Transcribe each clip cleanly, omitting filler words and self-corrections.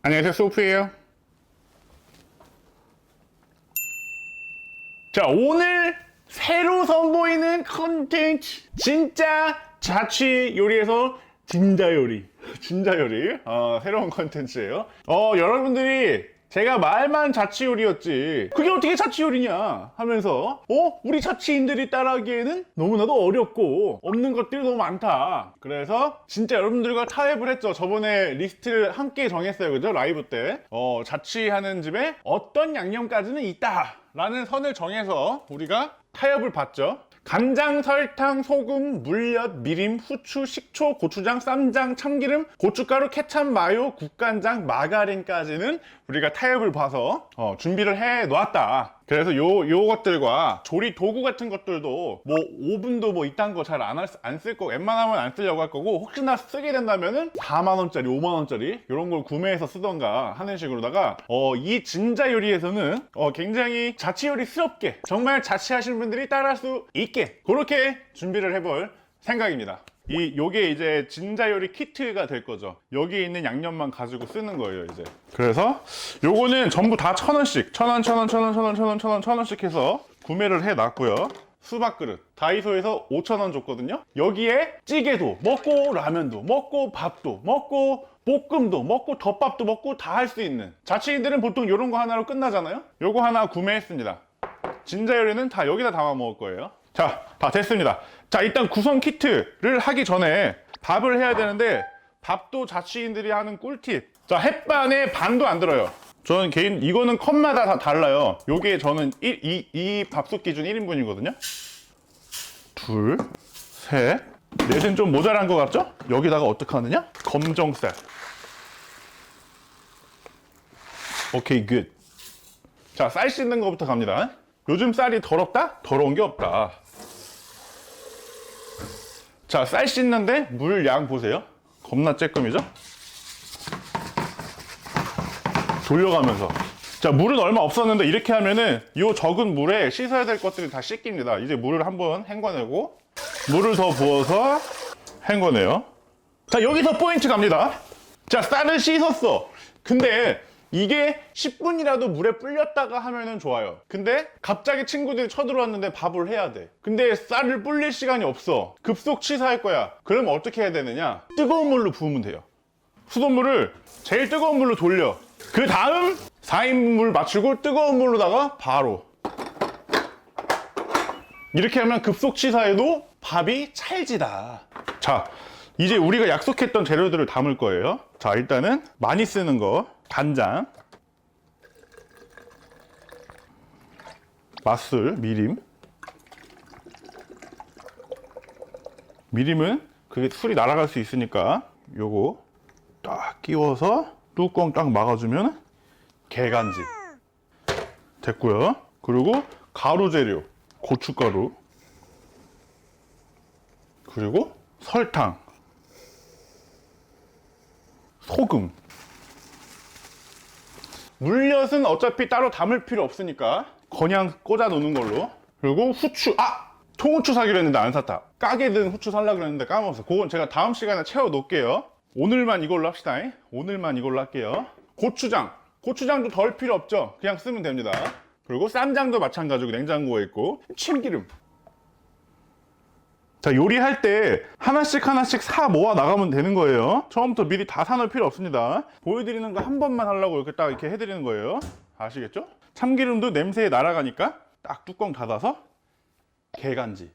안녕하세요, 소프예요. 자, 오늘 새로 선보이는 컨텐츠, 진짜 자취 요리에서 진자 요리 새로운 컨텐츠예요. 여러분들이 제가 말만 자취 요리였지 그게 어떻게 자취 요리냐 하면서 우리 자취인들이 따라하기에는 너무나도 어렵고 없는 것들이 너무 많다. 그래서 진짜 여러분들과 타협을 했죠. 저번에 리스트를 함께 정했어요, 그죠? 라이브 때 자취하는 집에 어떤 양념까지는 있다 라는 선을 정해서 우리가 타협을 봤죠. 간장, 설탕, 소금, 물엿, 미림, 후추, 식초, 고추장, 쌈장, 참기름, 고춧가루, 케찹, 마요, 국간장, 마가린까지는 우리가 타협을 봐서 준비를 해 놓았다. 그래서 요것들과 조리 도구 같은 것들도 뭐 오븐도 뭐 이딴 거 잘 안 쓸 거, 웬만하면 안 쓰려고 할 거고, 혹시나 쓰게 된다면은 4만원짜리 5만원짜리 이런 걸 구매해서 쓰던가 하는 식으로다가 이 진자 요리에서는 굉장히 자취 요리스럽게 정말 자취하시는 분들이 따라할 수 있게 그렇게 준비를 해볼 생각입니다. 요게 이제 진자 요리 키트가 될 거죠. 여기에 있는 양념만 가지고 쓰는 거예요, 이제. 그래서 요거는 전부 다 1,000원씩, 1,000원씩 해서 구매를 해 놨고요. 수박 그릇 다이소에서 5,000원 줬거든요. 여기에 찌개도 먹고, 라면도 먹고, 밥도 먹고, 볶음도 먹고, 덮밥도 먹고 다 할 수 있는, 자취인들은 보통 요런 거 하나로 끝나잖아요. 요거 하나 구매했습니다. 진자 요리는 다 여기다 담아 먹을 거예요. 자, 다 됐습니다. 자, 일단 구성 키트를 하기 전에 밥을 해야 되는데, 밥도 자취인들이 하는 꿀팁. 자, 햇반에 반도 안 들어요. 저는 이거는 컵마다 다 달라요. 요게 저는 이 밥솥 기준 1인분이거든요. 둘, 셋, 넷은 좀 모자란 것 같죠? 여기다가 어떻게 하느냐? 검정쌀. 오케이, 굿. 자, 쌀 씻는 거부터 갑니다. 요즘 쌀이 더럽다? 더러운 게 없다. 자, 쌀 씻는데 물 양 보세요. 겁나 쬐끔이죠? 돌려가면서. 자, 물은 얼마 없었는데 이렇게 하면은 이 적은 물에 씻어야 될 것들이 다 씻깁니다. 이제 물을 한번 헹궈내고, 물을 더 부어서 헹궈내요. 자, 여기서 포인트 갑니다. 자, 쌀을 씻었어. 근데 이게 10분이라도 물에 불렸다가 하면은 좋아요. 근데 갑자기 친구들이 쳐들어왔는데 밥을 해야 돼. 근데 쌀을 불릴 시간이 없어. 급속 취사할 거야. 그러면 어떻게 해야 되느냐? 뜨거운 물로 부으면 돼요. 수돗물을 제일 뜨거운 물로 돌려. 그 다음 4인분 물 맞추고 뜨거운 물로다가 바로. 이렇게 하면 급속 취사해도 밥이 찰지다. 자, 이제 우리가 약속했던 재료들을 담을 거예요. 자, 일단은 많이 쓰는 거, 간장, 맛술, 미림은 그게 술이 날아갈 수 있으니까 요거 딱 끼워서 뚜껑 딱 막아주면 개간지 됐고요. 그리고 가루 재료, 고춧가루, 그리고 설탕, 소금. 물엿은 어차피 따로 담을 필요 없으니까 그냥 꽂아 놓는 걸로. 그리고 후추, 통후추 사기로 했는데 안 샀다. 까게 든 후추 살라 그랬는데 까먹었어. 그건 제가 다음 시간에 채워 놓을게요. 오늘만 이걸로 합시다. 오늘만 이걸로 할게요. 고추장도 덜 필요 없죠. 그냥 쓰면 됩니다. 그리고 쌈장도 마찬가지고 냉장고에 있고, 참기름. 자, 요리할 때 하나씩 사 모아 나가면 되는 거예요. 처음부터 미리 다 사놓을 필요 없습니다. 보여드리는 거 한 번만 하려고 이렇게 딱 이렇게 해드리는 거예요. 아시겠죠? 참기름도 냄새에 날아가니까 딱 뚜껑 닫아서 개간지.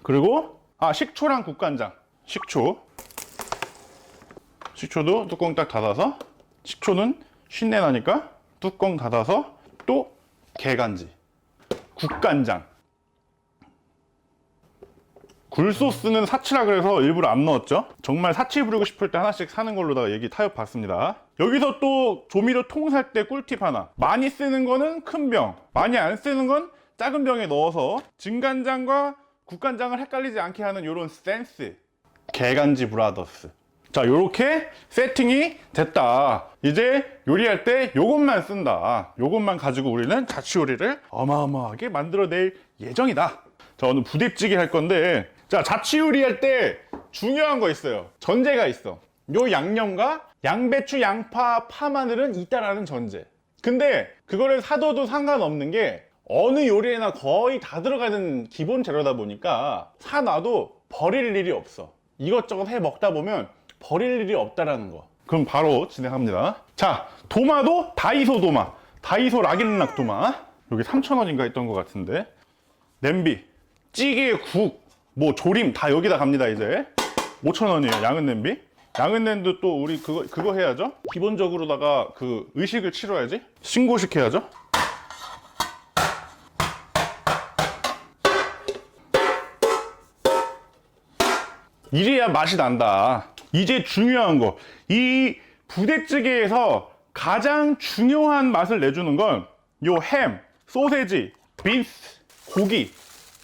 그리고 식초랑 국간장. 식초도 뚜껑 딱 닫아서, 식초는 쉰내 나니까 뚜껑 닫아서 또 개간지. 국간장. 굴소스는 사치라 그래서 일부러 안 넣었죠. 정말 사치 부리고 싶을 때 하나씩 사는 걸로다가 얘기 타협 봤습니다. 여기서 또 조미료 통 살 때 꿀팁 하나. 많이 쓰는 거는 큰 병, 많이 안 쓰는 건 작은 병에 넣어서 진간장과 국간장을 헷갈리지 않게 하는 요런 센스. 개간지 브라더스. 자, 요렇게 세팅이 됐다. 이제 요리할 때 요것만 쓴다. 요것만 가지고 우리는 자취 요리를 어마어마하게 만들어낼 예정이다. 자, 오늘 부대찌개 할 건데, 자, 자취 요리할 때 중요한 거 있어요. 전제가 있어. 요 양념과 양배추, 양파, 파, 마늘은 있다라는 전제. 근데 그거를 사둬도 상관없는 게 어느 요리에나 거의 다 들어가는 기본 재료다 보니까 사놔도 버릴 일이 없어. 이것저것 해 먹다 보면 버릴 일이 없다라는 거. 그럼 바로 진행합니다. 자, 도마도 다이소 도마, 다이소 락앤락 도마. 여기 3,000원인가 했던 것 같은데. 냄비, 찌개, 국, 뭐 조림 다 여기다 갑니다. 이제 5,000원이에요 양은 냄비. 양은 냄비도 또 우리 그거 해야죠. 기본적으로다가 그 의식을 치러야지. 신고식 해야죠. 이래야 맛이 난다. 이제 중요한 거, 이 부대찌개에서 가장 중요한 맛을 내주는 건 요 햄, 소세지, 빈스, 고기,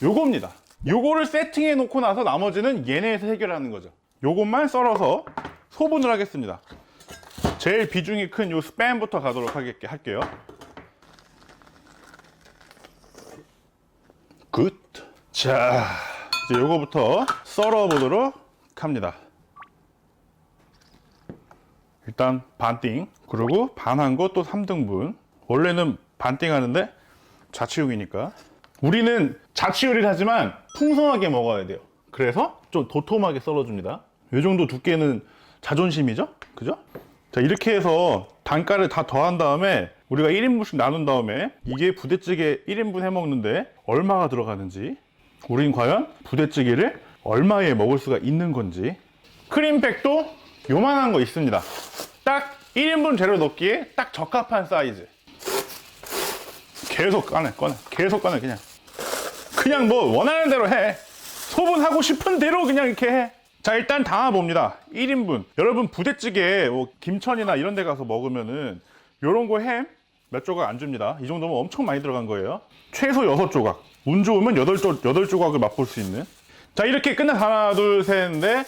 요겁니다. 요거를 세팅해 놓고 나서 나머지는 얘네에서 해결하는 거죠. 요것만 썰어서 소분을 하겠습니다. 제일 비중이 큰 요 스팸부터 가도록 할게요. 굿. 자, 이제 요거부터 썰어 보도록 합니다. 일단 반띵, 그리고 반한 거 또 3등분. 원래는 반띵 하는데 자취용이니까 우리는 자취 요리를 하지만 풍성하게 먹어야 돼요. 그래서 좀 도톰하게 썰어줍니다. 이 정도 두께는 자존심이죠? 그죠? 자, 이렇게 해서 단가를 다 더한 다음에 우리가 1인분씩 나눈 다음에 이게 부대찌개 1인분 해 먹는데 얼마가 들어가는지, 우린 과연 부대찌개를 얼마에 먹을 수가 있는 건지. 크림팩도 요만한 거 있습니다. 딱 1인분 재료 넣기에 딱 적합한 사이즈. 계속 꺼내 그냥 뭐 원하는 대로 해. 소분하고 싶은 대로 그냥 이렇게 해. 자, 일단 담아봅니다. 1인분. 여러분 부대찌개 뭐 김천이나 이런 데 가서 먹으면은 요런 거 햄 몇 조각 안 줍니다. 이 정도면 엄청 많이 들어간 거예요. 최소 6조각. 운 좋으면 8조각을 맛볼 수 있는. 자, 이렇게 끝나서 하나, 둘, 셋, 넷,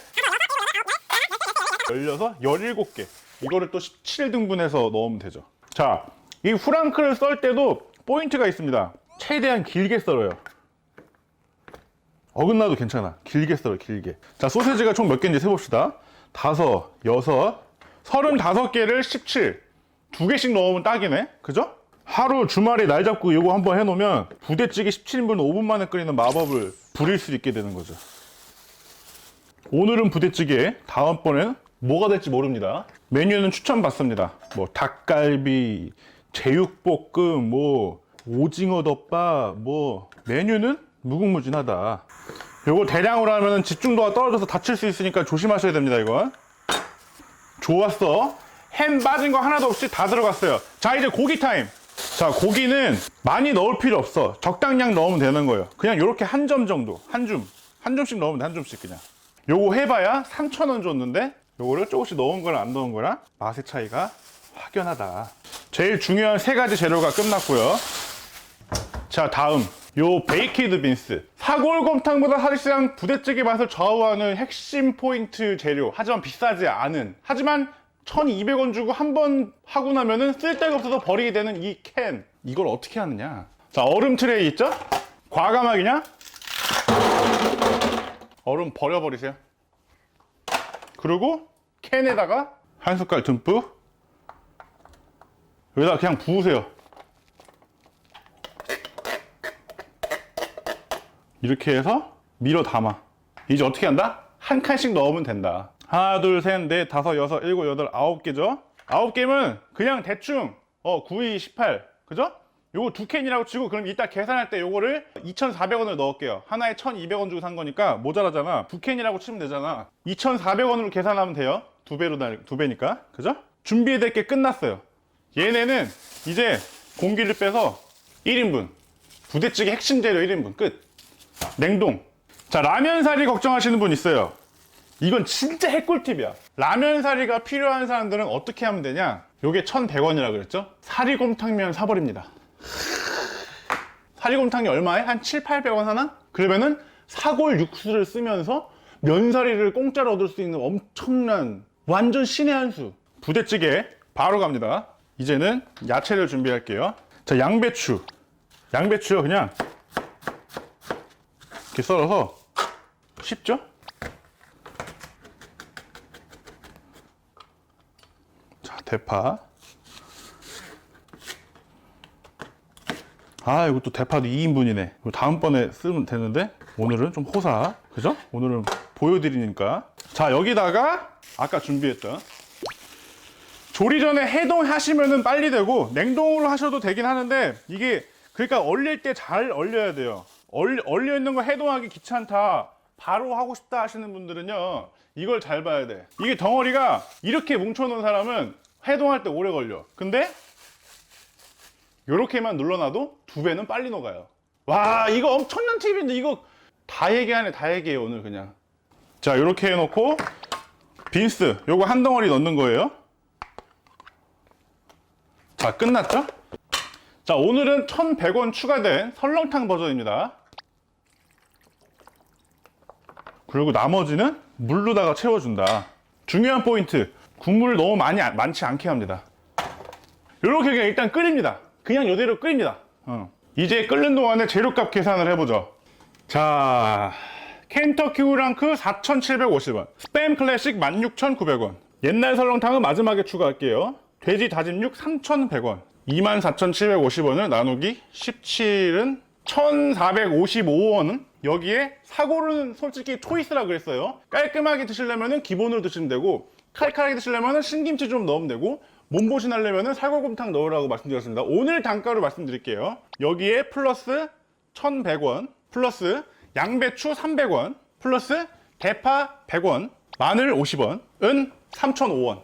16, 17개. 이거를 또 17등분해서 넣으면 되죠. 자, 이 후랑크를 썰 때도 포인트가 있습니다. 최대한 길게 썰어요. 어긋나도 괜찮아. 길게 썰어, 길게. 자, 소세지가 총 몇 개인지 세봅시다. 5, 6, 35개를 17. 2개씩 넣으면 딱이네. 그죠? 하루 주말에 날 잡고 이거 한번 해놓으면 부대찌개 17인분 5분 만에 끓이는 마법을 부릴 수 있게 되는 거죠. 오늘은 부대찌개, 다음번엔 뭐가 될지 모릅니다. 메뉴는 추천받습니다. 뭐 닭갈비, 제육볶음, 뭐 오징어 덮밥, 뭐 메뉴는 무궁무진하다. 요거 대량으로 하면 집중도가 떨어져서 다칠 수 있으니까 조심하셔야 됩니다. 이건 좋았어. 햄 빠진 거 하나도 없이 다 들어갔어요. 자, 이제 고기 타임. 자, 고기는 많이 넣을 필요 없어. 적당량 넣으면 되는 거예요. 그냥 요렇게 한 점 정도, 한 줌씩 넣으면 돼. 한 줌씩 그냥. 요거 해봐야 3,000원 줬는데 요거를 조금씩 넣은 거랑 안 넣은 거랑 맛의 차이가 확연하다. 제일 중요한 3가지 재료가 끝났고요. 자, 다음 요 베이키드 빈스. 사골곰탕보다 사실상 부대찌개 맛을 좌우하는 핵심 포인트 재료. 하지만 비싸지 않은, 하지만 1,200원 주고 한 번 하고 나면은 쓸데가 없어서 버리게 되는 이 캔. 이걸 어떻게 하느냐. 자, 얼음 트레이 있죠? 과감하게 그냥 얼음 버려버리세요. 그리고 캔에다가 한 숟갈 듬뿍 여기다가 그냥 부으세요. 이렇게 해서 밀어 담아. 이제 어떻게 한다? 한 칸씩 넣으면 된다. 하나, 둘, 셋, 넷, 다섯, 여섯, 일곱, 여덟, 9개죠? 9개면 그냥 대충 9, 2, 18 그죠? 요거 2캔이라고 치고, 그럼 이따 계산할 때 요거를 2,400원을 넣을게요. 하나에 1,200원 주고 산 거니까 모자라잖아. 2캔이라고 치면 되잖아. 2,400원으로 계산하면 돼요. 2배니까. 그죠? 준비해야 될 게 끝났어요. 얘네는 이제 공기를 빼서 1인분. 부대찌개 핵심 재료 1인분. 끝. 냉동. 자, 라면 사리 걱정하시는 분 있어요. 이건 진짜 핵꿀팁이야. 라면 사리가 필요한 사람들은 어떻게 하면 되냐? 요게 1,100원이라 그랬죠? 사리곰탕면 사버립니다. 사리곰탕이 얼마에? 한 700~800원 하나? 그러면은 사골 육수를 쓰면서 면사리를 공짜로 얻을 수 있는 엄청난 완전 신의 한 수. 부대찌개 바로 갑니다. 이제는 야채를 준비할게요. 자, 양배추. 양배추요, 그냥 이렇게 썰어서 쉽죠? 대파. 아, 이것도 대파도 2인분이네. 다음번에 쓰면 되는데 오늘은 좀 호사. 그죠? 오늘은 보여드리니까. 자, 여기다가 아까 준비했던 조리 전에 해동하시면은 빨리 되고 냉동으로 하셔도 되긴 하는데 이게 그러니까 얼릴 때 잘 얼려야 돼요. 얼려 있는 거 해동하기 귀찮다, 바로 하고 싶다 하시는 분들은요, 이걸 잘 봐야 돼. 이게 덩어리가 이렇게 뭉쳐놓은 사람은 해동할 때 오래 걸려. 근데 이렇게만 눌러놔도 2배는 빨리 녹아요. 와, 이거 엄청난 팁인데 이거 다 얘기하네. 다 얘기해 오늘 그냥. 자, 이렇게 해놓고 빈스 요거 한 덩어리 넣는 거예요. 자, 끝났죠? 자, 오늘은 1,100원 추가된 설렁탕 버전입니다. 그리고 나머지는 물로다가 채워준다. 중요한 포인트, 국물을 너무 많지 않게 합니다. 이렇게 그냥 일단 끓입니다. 그냥 이대로 끓입니다. 이제 끓는 동안에 재료값 계산을 해보죠. 자, 켄터키 우랑크 4,750원, 스팸 클래식 16,900원, 옛날 설렁탕은 마지막에 추가할게요. 돼지 다짐육 3,100원, 24,750원을 나누기 17은 1,455원은 여기에 사골은 솔직히 초이스라 그랬어요. 깔끔하게 드시려면 기본으로 드시면 되고, 칼칼하게 드시려면 신김치 좀 넣으면 되고, 몸보신 하려면 살구곰탕 넣으라고 말씀드렸습니다. 오늘 단가로 말씀드릴게요. 여기에 플러스 1,100원, 플러스 양배추 300원, 플러스 대파 100원, 마늘 50원은 3,005원.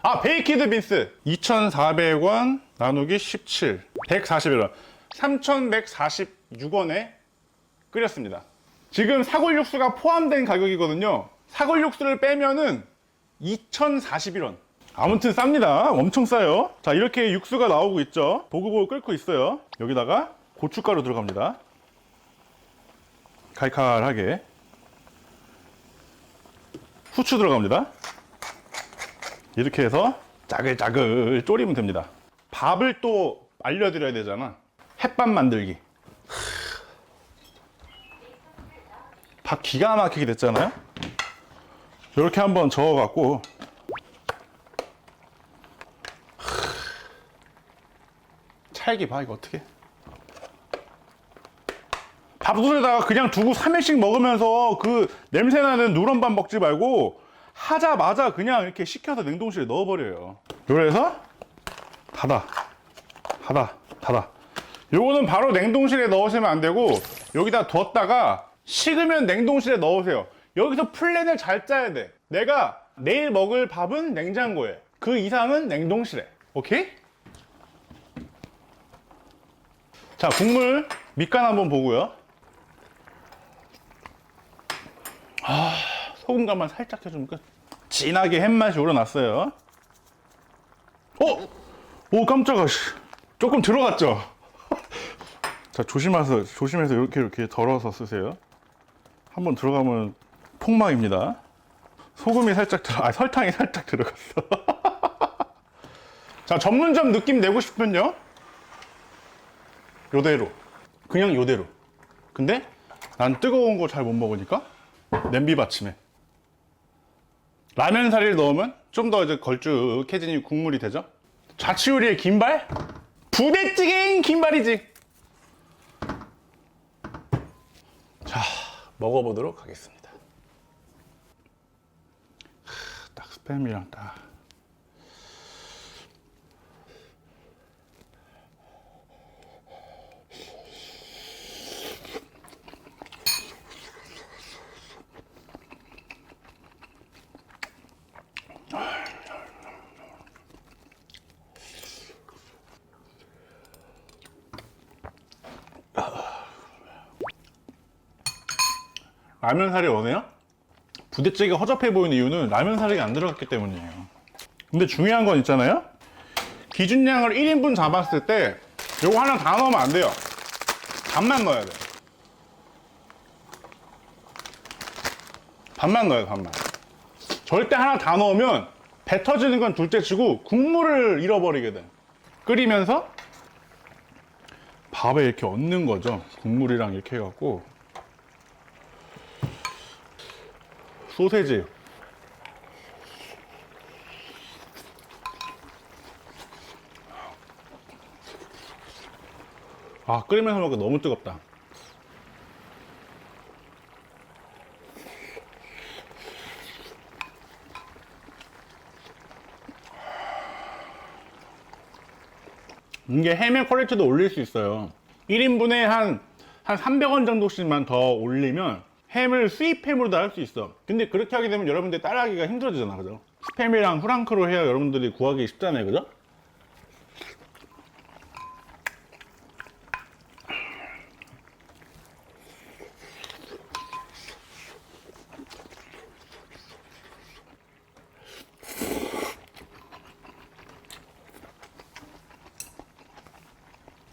아, 베이키드 빈스 2,400원 나누기 17, 141원, 3,146원에 끓였습니다. 지금 사골 육수가 포함된 가격이거든요. 사골 육수를 빼면은 2,041원. 아무튼 쌉니다. 엄청 싸요. 자, 이렇게 육수가 나오고 있죠. 보글보글 끓고 있어요. 여기다가 고춧가루 들어갑니다. 칼칼하게. 후추 들어갑니다. 이렇게 해서 짜글짜글 졸이면 됩니다. 밥을 또 알려드려야 되잖아. 햇밥 만들기. 밥 기가 막히게 됐잖아요. 이렇게 한번 저어갖고 찰기 봐. 이거 어떻게 밥솥에다가 그냥 두고 3일씩 먹으면서 그 냄새나는 누런밥 먹지 말고 하자마자 그냥 이렇게 식혀서 냉동실에 넣어버려요. 그래서 닫아. 요거는 바로 냉동실에 넣으시면 안 되고 여기다 뒀다가 식으면 냉동실에 넣으세요. 여기서 플랜을 잘 짜야 돼. 내가 내일 먹을 밥은 냉장고에, 그 이상은 냉동실에. 오케이? 자, 국물 밑간 한번 보고요. 아, 소금 간만 살짝 해주면 끝. 진하게 햇맛이 우러났어요. 오, 깜짝아. 조금 들어갔죠? 자, 조심해서 이렇게 덜어서 쓰세요. 한번 들어가면 폭망입니다. 소금이 살짝 설탕이 살짝 들어갔어. 자, 전문점 느낌 내고 싶으면요, 요대로. 그냥 요대로. 근데 난 뜨거운 거 잘 못 먹으니까 냄비 받침에 라면 사리를 넣으면 좀 더 이제 걸쭉해지니 국물이 되죠. 자취요리의 김발? 부대찌개인 김발이지. 자, 먹어보도록 하겠습니다. 딱 스팸이랑 딱. 라면 사리 원해요? 부대찌개가 허접해 보이는 이유는 라면 사리가 안 들어갔기 때문이에요. 근데 중요한 건 있잖아요. 기준량을 1인분 잡았을 때 요거 하나 다 넣으면 안 돼요. 반만 넣어야 돼. 반만 넣어요, 반만. 절대 하나 다 넣으면 배 터지는 건 둘째치고 국물을 잃어버리게 돼. 끓이면서 밥에 이렇게 얹는 거죠. 국물이랑 이렇게 해갖고. 소세지. 아, 끓이면서 먹으니까 너무 뜨겁다. 이게 햄의 퀄리티도 올릴 수 있어요. 1인분에 한 300원 정도씩만 더 올리면 햄을 수입햄으로도 할 수 있어. 근데 그렇게 하게 되면 여러분들 따라하기가 힘들어지잖아, 그죠? 스팸이랑 프랑크로 해야 여러분들이 구하기 쉽잖아요, 그죠?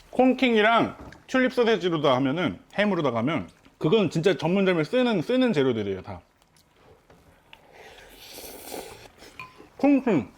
콩킹이랑 튤립 소세지로다 하면은, 햄으로다가 하면 그건 진짜 전문점에 쓰는 재료들이에요, 다. 콩킹.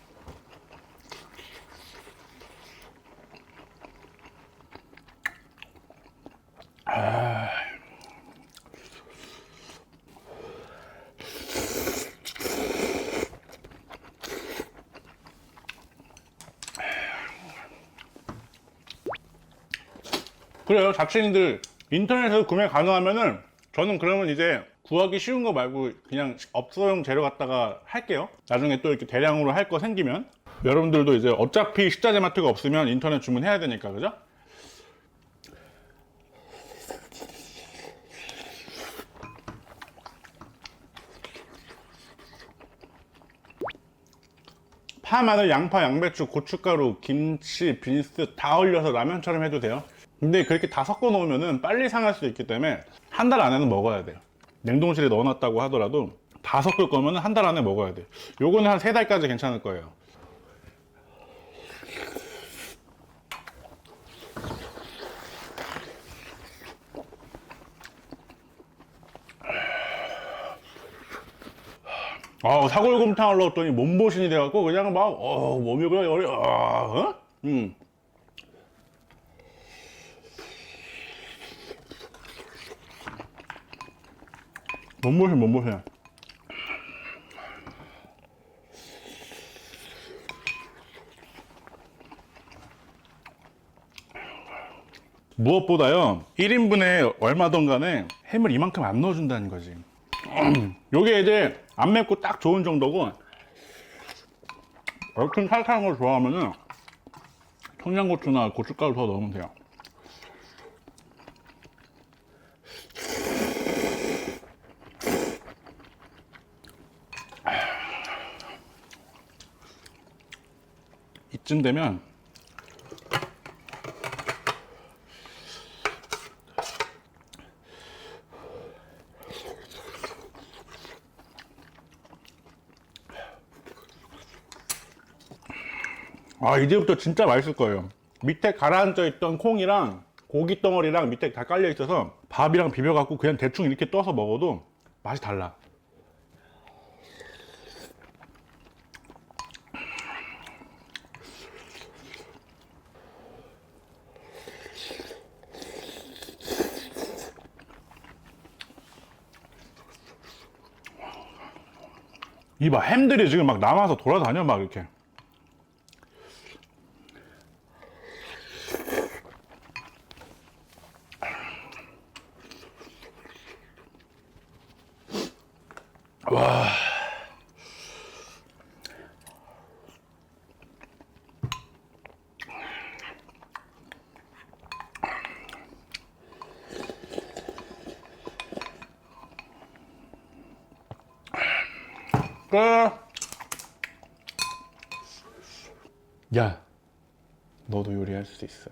그래요. 자취인들 인터넷에서 구매 가능하면은 저는 그러면 이제 구하기 쉬운 거 말고 그냥 업소용 재료 갖다가 할게요. 나중에 또 이렇게 대량으로 할 거 생기면 여러분들도 이제 어차피 식자재 마트가 없으면 인터넷 주문해야 되니까, 그죠? 파, 마늘, 양파, 양배추, 고춧가루, 김치, 빈스 다 얼려서 라면처럼 해도 돼요. 근데 그렇게 다 섞어 놓으면 빨리 상할 수 있기 때문에 한 달 안에는 먹어야 돼요. 냉동실에 넣어놨다고 하더라도 다 섞을 거면 한 달 안에 먹어야 돼요. 요거는 한 3달까지 괜찮을 거예요. 사골곰탕을 넣었더니 몸보신이 돼갖고 그냥 막 몸이 그냥 몸보신. 무엇보다요, 1인분에 얼마든 간에 햄을 이만큼 안 넣어준다는 거지. 요게 이제 안 맵고 딱 좋은 정도고, 얼큰 칼칼한 걸 좋아하면은 청양고추나 고춧가루 더 넣으면 돼요. 이쯤 되면 이제부터 진짜 맛있을 거예요. 밑에 가라앉아 있던 콩이랑 고기 덩어리랑 밑에 다 깔려 있어서 밥이랑 비벼갖고 그냥 대충 이렇게 떠서 먹어도 맛이 달라. 이봐, 햄들이 지금 막 남아서 돌아다녀, 막 이렇게. 와. 야, 너도 요리할 수 있어.